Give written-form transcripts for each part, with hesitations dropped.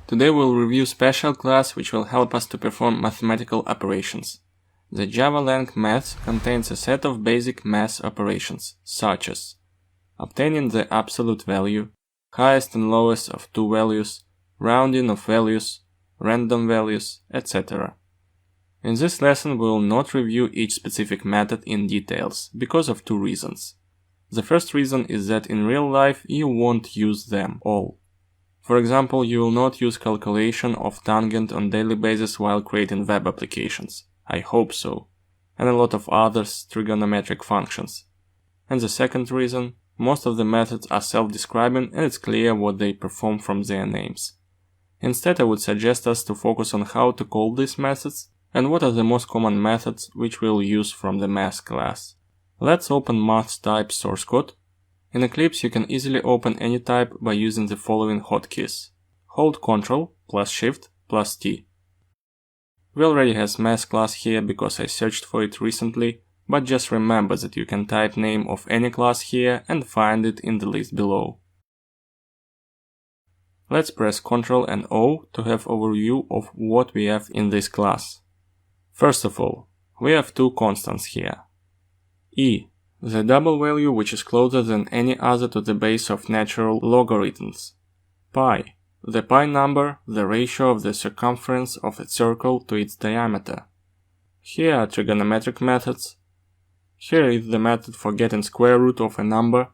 Today we'll review special class which will help us to perform mathematical operations. The Java lang maths contains a set of basic math operations, such as obtaining the absolute value, highest and lowest of two values, rounding of values, random values, etc. In this lesson we will not review each specific method in details, because of two reasons. The first reason is that in real life you won't use them all. For example, you will not use calculation of tangent on daily basis while creating web applications. I hope so. And a lot of others trigonometric functions. And the second reason, most of the methods are self-describing and it's clear what they perform from their names. Instead, I would suggest us to focus on how to call these methods and what are the most common methods which we'll use from the math class. Let's open math type source code. In Eclipse you can easily open any type by using the following hotkeys. Hold Ctrl plus Shift plus T. We already have math class here because I searched for it recently, but just remember that you can type name of any class here and find it in the list below. Let's press Ctrl and O to have overview of what we have in this class. First of all, we have two constants here. E, the double value which is closer than any other to the base of natural logarithms. Pi, the pi number, the ratio of the circumference of a circle to its diameter. Here are trigonometric methods. Here is the method for getting square root of a number.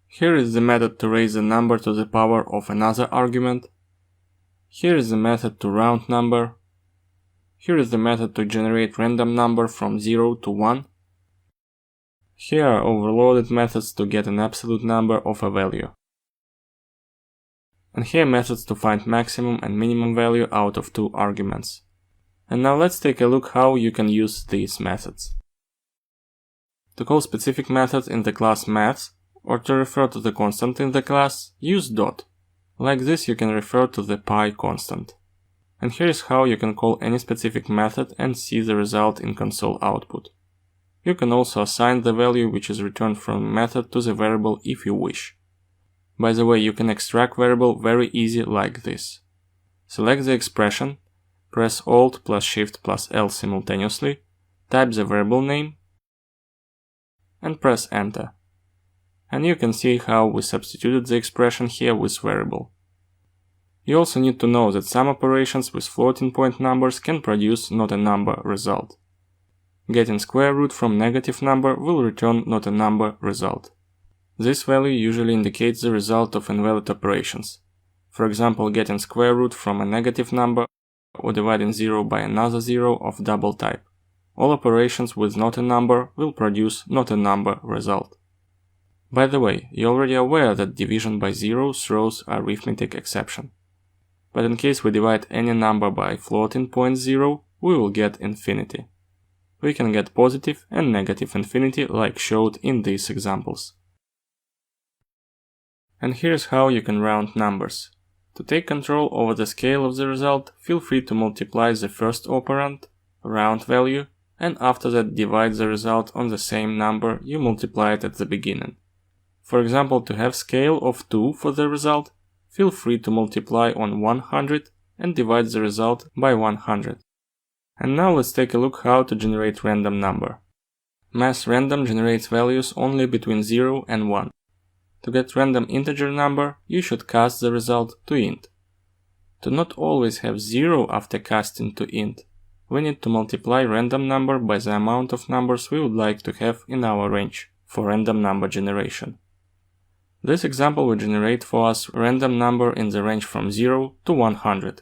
Here is the method to raise the number to the power of another argument. Here is the method to round number. Here is the method to generate random number from 0 to 1. Here are overloaded methods to get an absolute number of a value. And here methods to find maximum and minimum value out of two arguments. And now let's take a look how you can use these methods. To call specific methods in the class maths, or to refer to the constant in the class, use dot. Like this you can refer to the pi constant. And here is how you can call any specific method and see the result in console output. You can also assign the value which is returned from a method to the variable if you wish. By the way, you can extract variable very easy like this. Select the expression, press Alt plus Shift plus L simultaneously, type the variable name, and press Enter. And you can see how we substituted the expression here with variable. You also need to know that some operations with floating point numbers can produce not a number result. Getting square root from negative number will return not a number result. This value usually indicates the result of invalid operations. For example, getting square root from a negative number or dividing 0 by another 0 of double type. All operations with not a number will produce not a number result. By the way, you're already aware that division by 0 throws arithmetic exception. But in case we divide any number by floating point 0, we will get infinity. We can get positive and negative infinity like showed in these examples. And here's how you can round numbers. To take control over the scale of the result, feel free to multiply the first operand, round value, and after that divide the result on the same number you multiplied at the beginning. For example, to have scale of 2 for the result, feel free to multiply on 100 and divide the result by 100. And now let's take a look how to generate random number. Math random generates values only between 0 and 1. To get random integer number, you should cast the result to int. To not always have 0 after casting to int, we need to multiply random number by the amount of numbers we would like to have in our range for random number generation. This example will generate for us random number in the range from 0 to 100.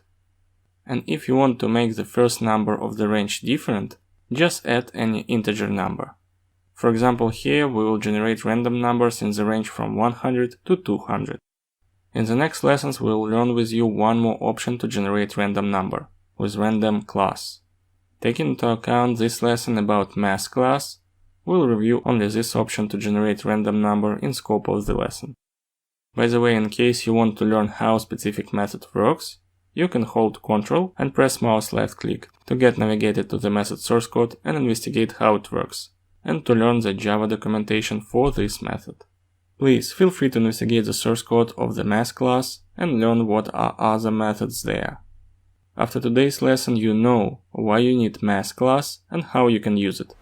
And if you want to make the first number of the range different, just add any integer number. For example, here we will generate random numbers in the range from 100 to 200. In the next lessons we will learn with you one more option to generate random number, with random class. Taking into account this lesson about math class, we'll review only this option to generate random number in scope of the lesson. By the way, in case you want to learn how specific method works, you can hold Ctrl and press mouse left click to get navigated to the method source code and investigate how it works, and to learn the Java documentation for this method. Please feel free to investigate the source code of the math class and learn what are other methods there. After today's lesson you know why you need math class and how you can use it.